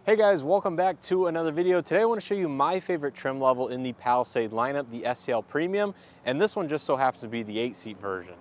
Hey guys, welcome back to another video. Today I want to show you my favorite trim level in the Palisade lineup, the SEL Premium, and this one just so happens to be the 8-seat version.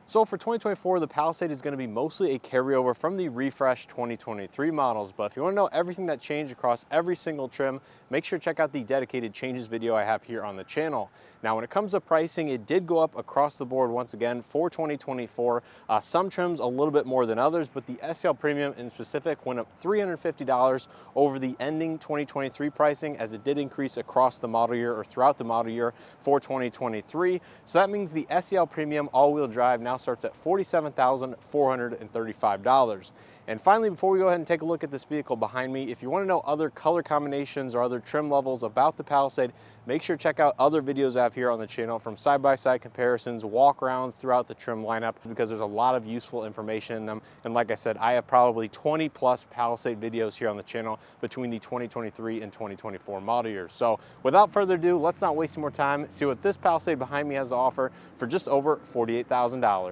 So for 2024, the Palisade is going to be mostly a carryover from the refreshed 2023 models, but if you want to know everything that changed across every single trim, make sure to check out the dedicated changes video I have here on the channel. Now when it comes to pricing, it did go up across the board once again for 2024. Some trims a little bit more than others, but the SEL Premium in specific went up $350 over the ending 2023 pricing, as it did increase across the model year or throughout the model year for 2023. So that means the SEL Premium all-wheel drive now starts at $47,435. And finally, before we go ahead and take a look at this vehicle behind me, if you want to know other color combinations or other trim levels about the Palisade, make sure to check out other videos I have here on the channel, from side-by-side comparisons, walk-arounds throughout the trim lineup, because there's a lot of useful information in them. And like I said, I have probably 20 plus Palisade videos here on the channel between the 2023 and 2024 model years. So without further ado, let's not waste more time, see what this Palisade behind me has to offer for just over $48,000.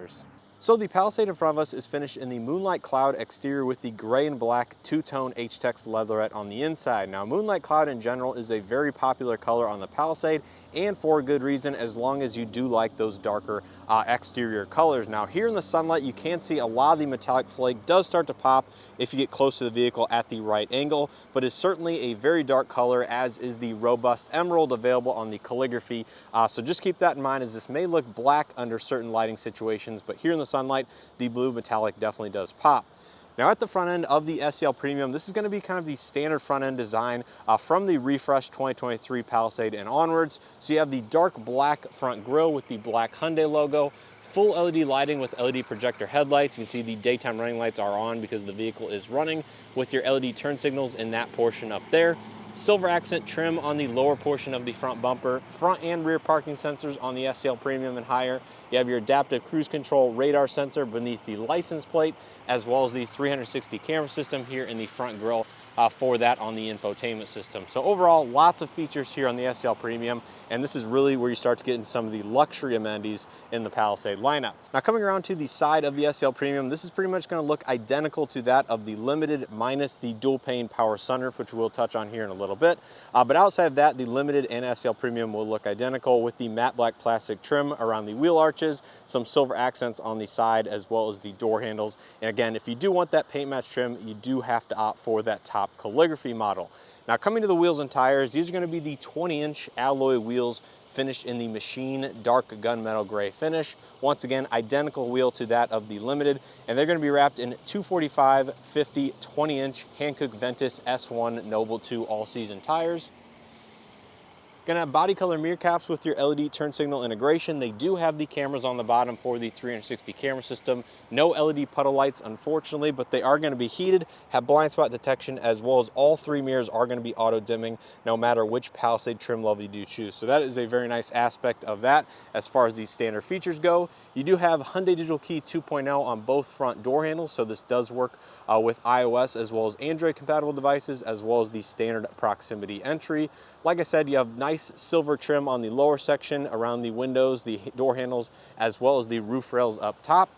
So the Palisade in front of us is finished in the Moonlight Cloud exterior with the gray and black two-tone H-Tex leatherette on the inside. Now Moonlight Cloud in general is a very popular color on the Palisade, and for a good reason, as long as you do like those darker exterior colors. Now here in the sunlight, you can see a lot of the metallic flake does start to pop if you get close to the vehicle at the right angle, but it's certainly a very dark color, as is the robust emerald available on the calligraphy. So just keep that in mind, as this may look black under certain lighting situations, but here in the sunlight, the blue metallic definitely does pop. Now at the front end of the SEL Premium, this is going to be kind of the standard front end design from the refreshed 2023 Palisade and onwards. So you have the dark black front grille with the black Hyundai logo, full LED lighting with LED projector headlights. You can see the daytime running lights are on because the vehicle is running, with your LED turn signals in that portion up there. Silver accent trim on the lower portion of the front bumper, front and rear parking sensors on the SEL Premium and higher. You have your adaptive cruise control radar sensor beneath the license plate, as well as the 360 camera system here in the front grille for that on the infotainment system. So overall, lots of features here on the SEL Premium, and this is really where you start to get into some of the luxury amenities in the Palisade lineup. Now coming around to the side of the SEL Premium, this is pretty much going to look identical to that of the Limited, minus the dual pane power sunroof, which we'll touch on here in a little bit. But outside of that, the Limited and SEL Premium will look identical, with the matte black plastic trim around the wheel arches, some silver accents on the side, as well as the door handles. And again, if you do want that paint match trim, you do have to opt for that top calligraphy model. Now coming to the wheels and tires, these are going to be the 20-inch alloy wheels finished in the machine dark gunmetal gray finish. Once again, identical wheel to that of the Limited, and they're going to be wrapped in 245, 50, 20-inch Hankook Ventus S1 Noble 2 all-season tires. Gonna have body color mirror caps with your LED turn signal integration. They do have the cameras on the bottom for the 360 camera system. No LED puddle lights, unfortunately, but they are gonna be heated, have blind spot detection, as well as all three mirrors are gonna be auto dimming no matter which Palisade trim level you do choose. So that is a very nice aspect of that as far as these standard features go. You do have Hyundai Digital Key 2.0 on both front door handles, so this does work with iOS as well as Android compatible devices, as well as the standard proximity entry. Like I said, you have nice silver trim on the lower section around the windows, the door handles, as well as the roof rails up top.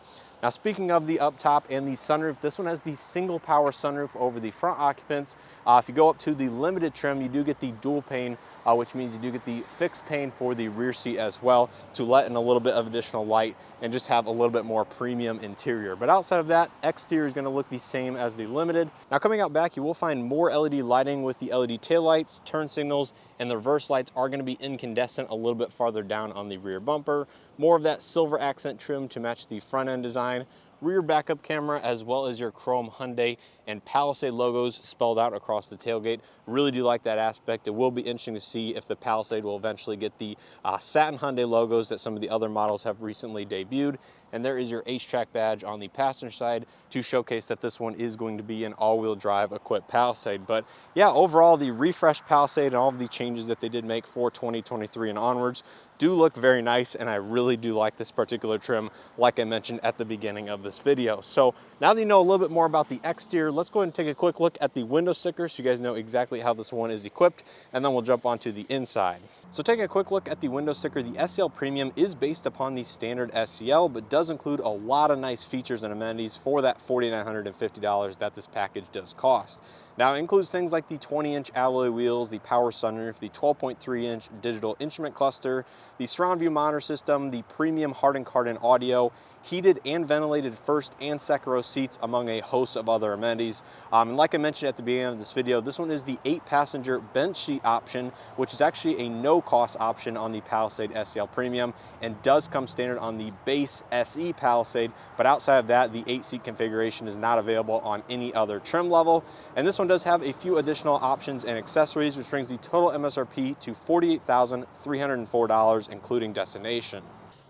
Now speaking of the up top and the sunroof, this one has the single power sunroof over the front occupants. If you go up to the Limited trim, you do get the dual pane, which means you do get the fixed pane for the rear seat as well, to let in a little bit of additional light and just have a little bit more premium interior. But outside of that, exterior is going to look the same as the Limited. Now coming out back, you will find more LED lighting with the LED taillights, turn signals, and the reverse lights are going to be incandescent a little bit farther down on the rear bumper. More of that silver accent trim to match the front end design. Rear backup camera, as well as your chrome Hyundai and Palisade logos spelled out across the tailgate. Really do like that aspect. It will be interesting to see if the Palisade will eventually get the satin Hyundai logos that some of the other models have recently debuted. And there is your H-Track badge on the passenger side to showcase that this one is going to be an all-wheel drive equipped Palisade. But yeah, overall, the refreshed Palisade and all of the changes that they did make for 2023 and onwards do look very nice, and I really do like this particular trim, like I mentioned at the beginning of this video. So now that you know a little bit more about the exterior, let's go ahead and take a quick look at the window sticker so you guys know exactly how this one is equipped, and then we'll jump onto the inside. So taking a quick look at the window sticker, the SEL Premium is based upon the standard SEL, but does include a lot of nice features and amenities for that $4,950 that this package does cost. Now, it includes things like the 20-inch alloy wheels, the power sunroof, the 12.3-inch digital instrument cluster, the surround view monitor system, the premium hardened carbon audio, heated and ventilated first and second row seats, among a host of other amenities. And like I mentioned at the beginning of this video, this one is the 8-passenger bench seat option, which is actually a no-cost option on the Palisade SEL Premium and does come standard on the base SE Palisade, but outside of that, the 8-seat configuration is not available on any other trim level. And this one does have a few additional options and accessories, which brings the total MSRP to $48,304, including destination.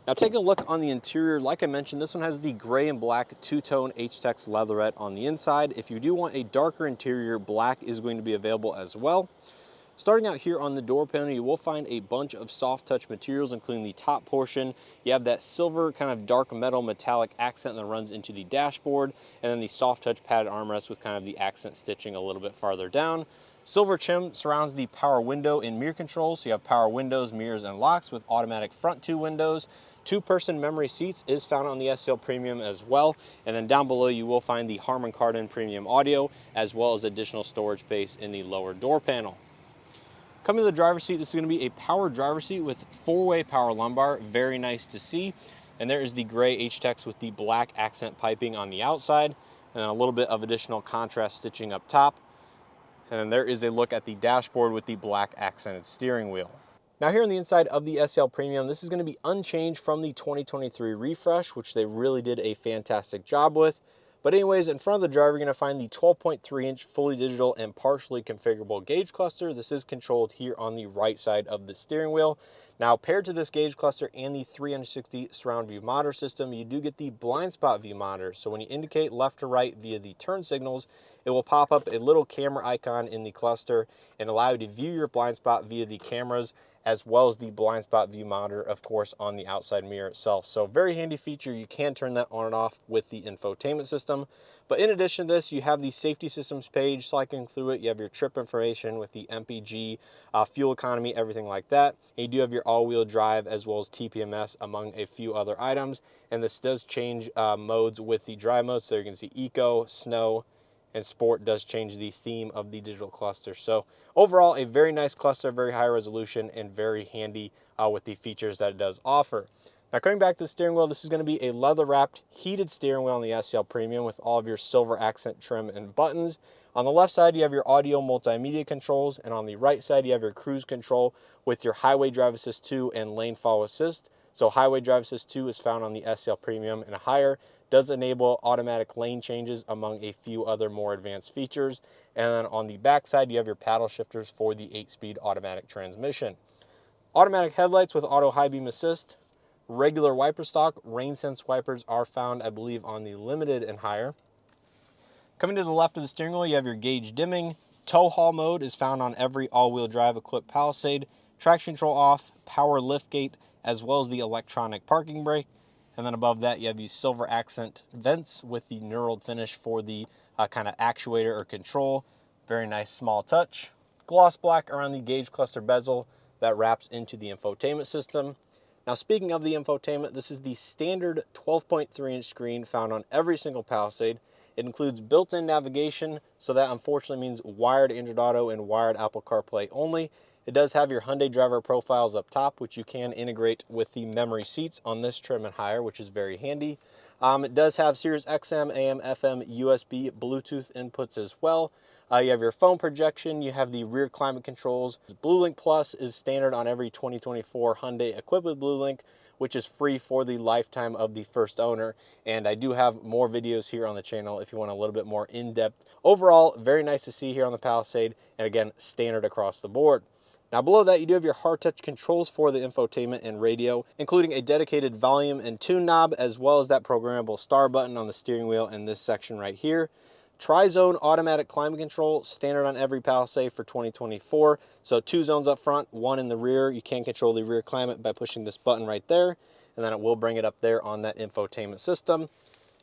Now taking a look on the interior, like I mentioned, this one has the gray and black two-tone H-Tex leatherette on the inside. If you do want a darker interior, black is going to be available as well. Starting out here on the door panel, you will find a bunch of soft touch materials, including the top portion. You have that silver kind of dark metal metallic accent that runs into the dashboard, and then the soft touch padded armrest with kind of the accent stitching a little bit farther down. Silver trim surrounds the power window and mirror controls, so you have power windows, mirrors, and locks with automatic front 2 windows. 2-person memory seats is found on the SEL Premium as well. And then down below you will find the Harman Kardon Premium Audio, as well as additional storage space in the lower door panel. Coming to the driver's seat, this is going to be a power driver's seat with 4-way power lumbar. Very nice to see. And there is the gray H-Tex with the black accent piping on the outside, and then a little bit of additional contrast stitching up top. And then there is a look at the dashboard with the black accented steering wheel. Now here on the inside of the SEL Premium, this is going to be unchanged from the 2023 refresh, which they really did a fantastic job with. But anyways, in front of the driver, you're going to find the 12.3-inch fully digital and partially configurable gauge cluster. This is controlled here on the right side of the steering wheel. Now, paired to this gauge cluster and the 360 surround view monitor system, you do get the blind spot view monitor. So when you indicate left to right via the turn signals, it will pop up a little camera icon in the cluster and allow you to view your blind spot via the cameras, as well as the blind spot view monitor, of course, on the outside mirror itself. So very handy feature. You can turn that on and off with the infotainment system. But in addition to this, you have the safety systems page. Cycling through it, you have your trip information with the MPG, fuel economy, everything like that. And you do have your all-wheel drive as well as TPMS, among a few other items. And this does change modes with the drive mode. So you can see Eco, Snow, and Sport does change the theme of the digital cluster. So overall, a very nice cluster, very high resolution, and very handy with the features that it does offer. Now coming back to the steering wheel, this is going to be a leather-wrapped heated steering wheel on the SEL Premium with all of your silver accent trim and buttons. On the left side, you have your audio multimedia controls, and on the right side, you have your cruise control with your Highway Drive Assist 2 and Lane Follow Assist. So Highway Drive Assist 2 is found on the SEL Premium and higher, does enable automatic lane changes among a few other more advanced features. And then on the back side, you have your paddle shifters for the 8-speed automatic transmission. Automatic headlights with auto high beam assist, regular wiper stock, rain sense wipers are found, I believe, on the limited and higher. Coming to the left of the steering wheel, you have your gauge dimming. Tow haul mode is found on every all-wheel drive equipped Palisade. Traction control off, power lift gate, as well as the electronic parking brake. And then above that, you have these silver accent vents with the knurled finish for the kind of actuator or control. Very nice small touch. Gloss black around the gauge cluster bezel that wraps into the infotainment system. Now speaking of the infotainment, this is the standard 12.3-inch screen found on every single Palisade. It includes built-in navigation, so that unfortunately means wired Android Auto and wired Apple CarPlay only. It does have your Hyundai driver profiles up top, which you can integrate with the memory seats on this trim and higher, which is very handy. It does have Sirius XM, AM, FM, USB, Bluetooth inputs as well. You have your phone projection, you have the rear climate controls. BlueLink Plus is standard on every 2024 Hyundai equipped with BlueLink, which is free for the lifetime of the first owner. And I do have more videos here on the channel if you want a little bit more in-depth. Overall, very nice to see here on the Palisade, and again, standard across the board. Now below that, you do have your hard touch controls for the infotainment and radio, including a dedicated volume and tune knob, as well as that programmable star button on the steering wheel in this section right here. Tri-zone automatic climate control, standard on every Palisade for 2024. So 2 zones up front, 1 in the rear. You can control the rear climate by pushing this button right there, and then it will bring it up there on that infotainment system.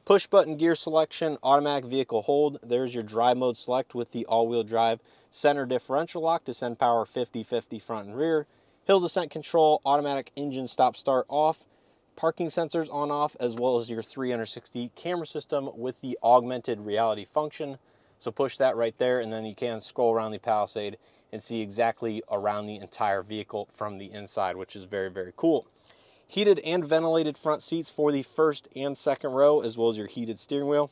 Push button gear selection, automatic vehicle hold. There's your drive mode select with the all-wheel drive. Center differential lock to send power 50-50 front and rear. Hill descent control, automatic engine stop start off. Parking sensors on off, as well as your 360 camera system with the augmented reality function. So push that right there, and then you can scroll around the Palisade and see exactly around the entire vehicle from the inside, which is very, very cool. Heated and ventilated front seats for the first and second row, as well as your heated steering wheel.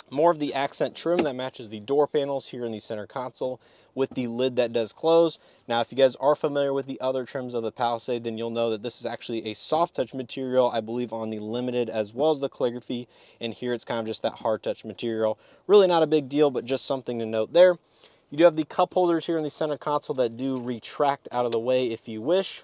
More of the accent trim that matches the door panels here in the center console with the lid that does close. Now, if you guys are familiar with the other trims of the Palisade, then you'll know that this is actually a soft touch material, I believe on the Limited as well as the calligraphy, and here it's kind of just that hard touch material. Really not a big deal, but just something to note there. You do have the cup holders here in the center console that do retract out of the way if you wish.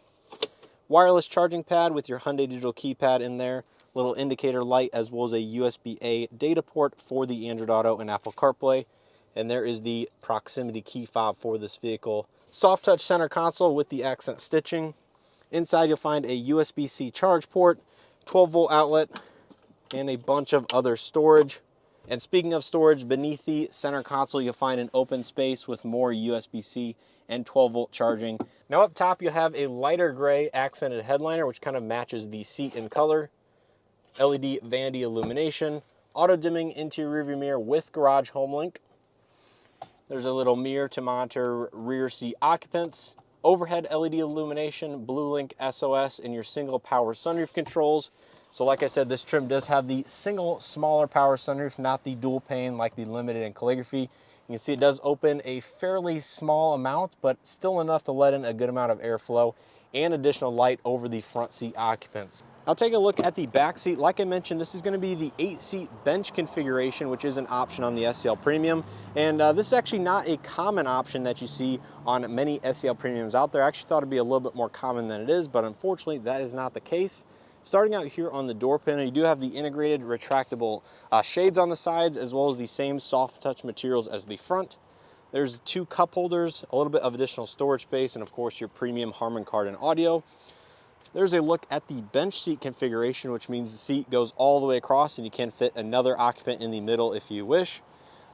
Wireless charging pad with your Hyundai digital keypad in there. Little indicator light, as well as a USB-A data port for the Android Auto and Apple CarPlay. And there is the proximity key fob for this vehicle. Soft touch center console with the accent stitching. Inside you'll find a USB-C charge port, 12-volt outlet, and a bunch of other storage. And speaking of storage, beneath the center console you'll find an open space with more USB-C and 12-volt charging. Now up top you'll have a lighter gray accented headliner, which kind of matches the seat in color. LED vanity illumination, auto dimming interior rearview mirror with garage home link. There's a little mirror to monitor rear seat occupants, overhead LED illumination, Blue Link SOS, and your single power sunroof controls. So like I said, this trim does have the single smaller power sunroof, not the dual pane like the Limited and calligraphy. You can see it does open a fairly small amount, but still enough to let in a good amount of airflow and additional light over the front seat occupants. Now take a look at the back seat. Like I mentioned, this is going to be the 8-seat bench configuration, which is an option on the SEL Premium. And this is actually not a common option that you see on many SEL Premiums out there. I actually thought it'd be a little bit more common than it is, but unfortunately that is not the case. Starting out here on the door panel, you do have the integrated retractable shades on the sides, as well as the same soft touch materials as the front. There's 2 cup holders, a little bit of additional storage space, and of course your premium Harman Kardon audio. There's a look at the bench seat configuration, which means the seat goes all the way across and you can fit another occupant in the middle if you wish.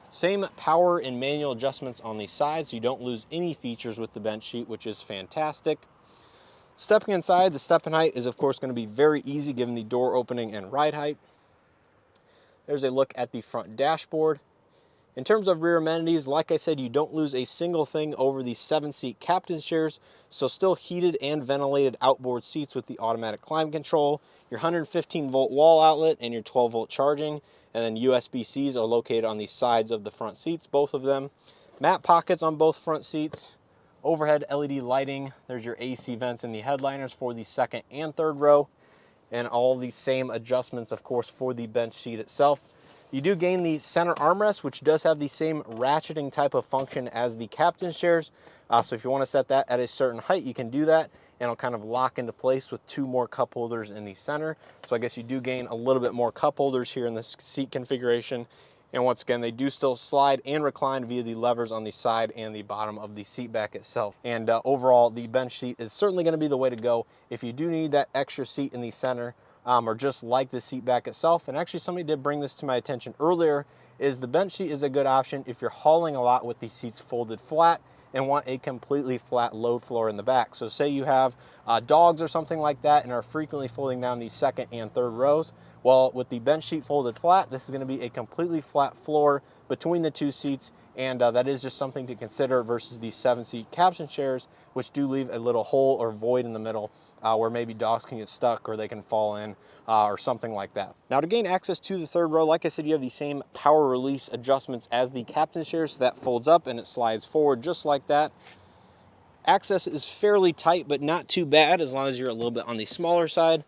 Same power and manual adjustments on the sides, so you don't lose any features with the bench seat, which is fantastic. Stepping inside, the step in height is of course going to be very easy given the door opening and ride height. There's a look at the front dashboard. In terms of rear amenities, like I said, you don't lose a single thing over the 7-seat captain's chairs, so still heated and ventilated outboard seats with the automatic climate control, your 115-volt wall outlet, and your 12-volt charging, and then USB-Cs are located on the sides of the front seats, both of them. Mat pockets on both front seats, overhead LED lighting, there's your AC vents and the headliners for the second and third row, and all the same adjustments, of course, for the bench seat itself. You do gain the center armrest, which does have the same ratcheting type of function as the captain's chairs. So if you want to set that at a certain height, you can do that, and it'll kind of lock into place with 2 more cup holders in the center. So I guess you do gain a little bit more cup holders here in this seat configuration. And once again, they do still slide and recline via the levers on the side and the bottom of the seat back itself. And overall, the bench seat is certainly going to be the way to go if you do need that extra seat in the center. Or just like the seat back itself. And actually somebody did bring this to my attention earlier, is the bench seat is a good option if you're hauling a lot with the seats folded flat and want a completely flat load floor in the back. So say you have dogs or something like that and are frequently folding down the second and third rows. Well, with the bench seat folded flat, this is going to be a completely flat floor between the 2 seats, and that is just something to consider versus the 7-seat captain chairs, which do leave a little hole or void in the middle where maybe dogs can get stuck or they can fall in or something like that. Now to gain access to the third row, like I said, you have the same power release adjustments as the captain's chair, so that folds up and it slides forward just like that. Access is fairly tight, but not too bad as long as you're a little bit on the smaller side.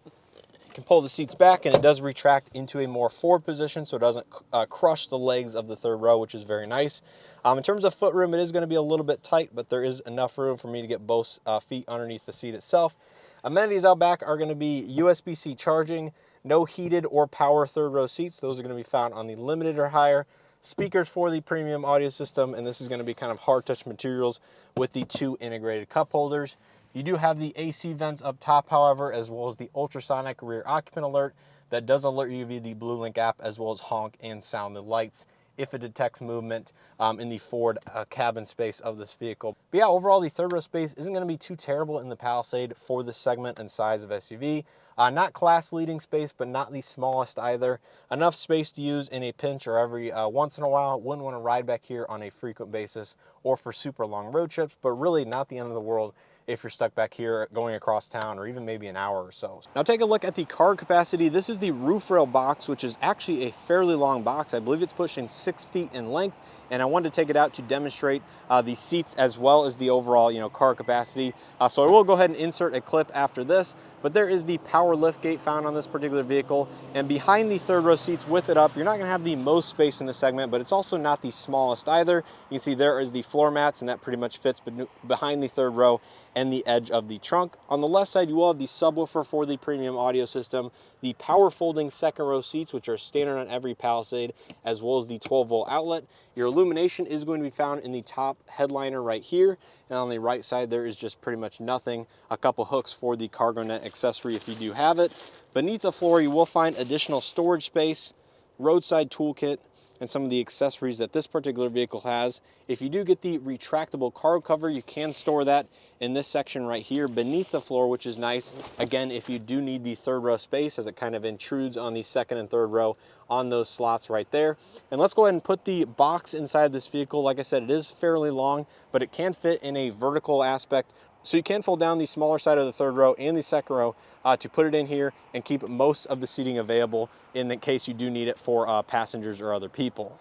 You can pull the seats back and it does retract into a more forward position, so it doesn't crush the legs of the third row, which is very nice. In terms of foot room, it is going to be a little bit tight, but there is enough room for me to get both feet underneath the seat itself. Amenities out back are going to be USB-C charging, no heated or power third row seats. Those are going to be found on the Limited or higher. Speakers for the premium audio system, and this is going to be kind of hard touch materials with the 2 integrated cup holders. You do have the AC vents up top, however, as well as the ultrasonic rear occupant alert that does alert you via the BlueLink app, as well as honk and sound the lights if it detects movement in the forward cabin space of this vehicle. But yeah, overall, the third row space isn't gonna be too terrible in the Palisade for this segment and size of SUV. Not class leading space, but not the smallest either. Enough space to use in a pinch or every once in a while. Wouldn't wanna ride back here on a frequent basis or for super long road trips, but really not the end of the world if you're stuck back here going across town or even maybe an hour or so. Now take a look at the cargo capacity. This is the roof rail box, which is actually a fairly long box. I believe it's pushing 6 feet in length, and I wanted to take it out to demonstrate the seats as well as the overall cargo capacity. So I will go ahead and insert a clip after this, but there is the power lift gate found on this particular vehicle, and behind the third row seats with it up, you're not gonna have the most space in this segment, but it's also not the smallest either. You can see there is the floor mats, and that pretty much fits behind the third row and the edge of the trunk. On the left side, you will have the subwoofer for the premium audio system, the power folding second row seats, which are standard on every Palisade, as well as the 12-volt outlet. Your illumination is going to be found in the top headliner right here, and on the right side, there is just pretty much nothing. A couple hooks for the cargo net accessory if you do have it. Beneath the floor, you will find additional storage space, roadside toolkit, and some of the accessories that this particular vehicle has. If you do get the retractable cargo cover, you can store that in this section right here beneath the floor, which is nice. Again, if you do need the third row space, as it kind of intrudes on the second and third row on those slots right there. And let's go ahead and put the box inside this vehicle. Like I said, it is fairly long, but it can fit in a vertical aspect. So you can fold down the smaller side of the third row and the second row to put it in here and keep most of the seating available in the case you do need it for passengers or other people.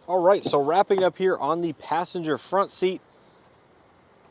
All right, so wrapping it up here on the passenger front seat,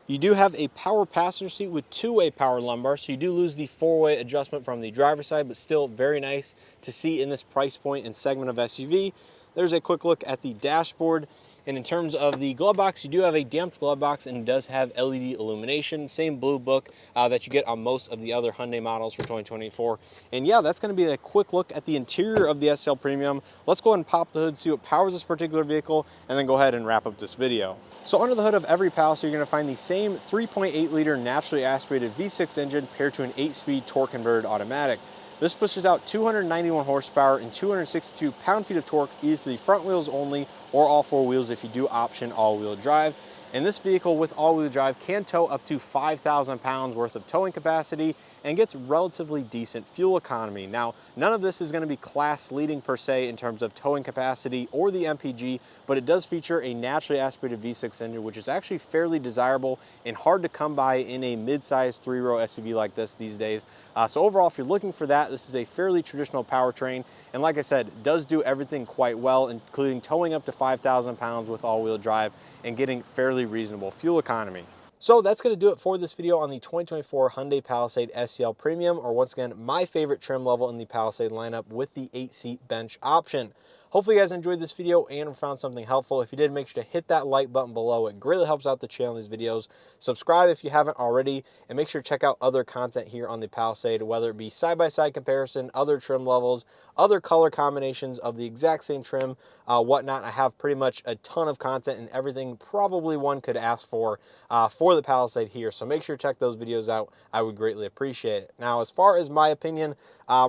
you do have a power passenger seat with two-way power lumbar, so you do lose the four-way adjustment from the driver's side, but still very nice to see in this price point and segment of SUV. There's a quick look at the dashboard. And in terms of the glove box, you do have a damped glove box, and it does have LED illumination, same blue book that you get on most of the other Hyundai models for 2024. And yeah, that's gonna be a quick look at the interior of the SEL Premium. Let's go ahead and pop the hood, see what powers this particular vehicle, and then go ahead and wrap up this video. So under the hood of every Palisade, you're gonna find the same 3.8 liter naturally aspirated V6 engine paired to an 8-speed torque converted automatic. This pushes out 291 horsepower and 262 pound-feet of torque, either to the front wheels only or all four wheels if you do option all-wheel drive. And this vehicle with all-wheel drive can tow up to 5,000 pounds worth of towing capacity and gets relatively decent fuel economy. Now, none of this is going to be class leading per se in terms of towing capacity or the MPG, but it does feature a naturally aspirated V6 engine, which is actually fairly desirable and hard to come by in a mid-sized three-row SUV like this these days. So overall, if you're looking for that, this is a fairly traditional powertrain. And like I said, it does do everything quite well, including towing up to 5,000 pounds with all-wheel drive and getting fairly reasonable fuel economy. So that's going to do it for this video on the 2024 Hyundai Palisade SEL Premium, or once again, my favorite trim level in the Palisade lineup with the 8-seat bench option. Hopefully you guys enjoyed this video and found something helpful. If you did, make sure to hit that like button below. It greatly helps out the channel in these videos. Subscribe if you haven't already, and make sure to check out other content here on the Palisade, whether it be side-by-side comparison, other trim levels, other color combinations of the exact same trim, whatnot. I have pretty much a ton of content and everything probably one could ask for the Palisade here. So make sure to check those videos out. I would greatly appreciate it. Now, as far as my opinion,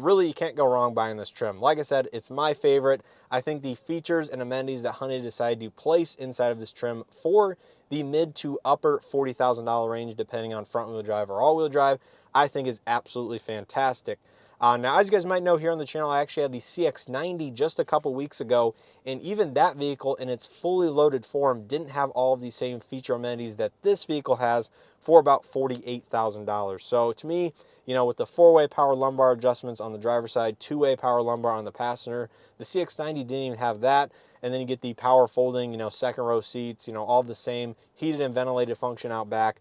really you can't go wrong buying this trim. Like I said, it's my favorite. I think the features and amenities that Hyundai decided to place inside of this trim for the mid to upper $40,000 range, depending on front wheel drive or all wheel drive, I think is absolutely fantastic. Now, as you guys might know here on the channel, I actually had the CX-90 just a couple weeks ago, and even that vehicle in its fully loaded form didn't have all of the same feature amenities that this vehicle has for about $48,000. So to me, you know, with the four-way power lumbar adjustments on the driver's side, two-way power lumbar on the passenger, the CX-90 didn't even have that. And then you get the power folding, you know, second row seats, you know, all the same heated and ventilated function out back.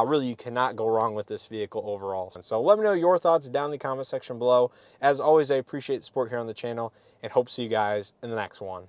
Really, you cannot go wrong with this vehicle overall. So let me know your thoughts down in the comment section below. As always, I appreciate the support here on the channel and hope to see you guys in the next one.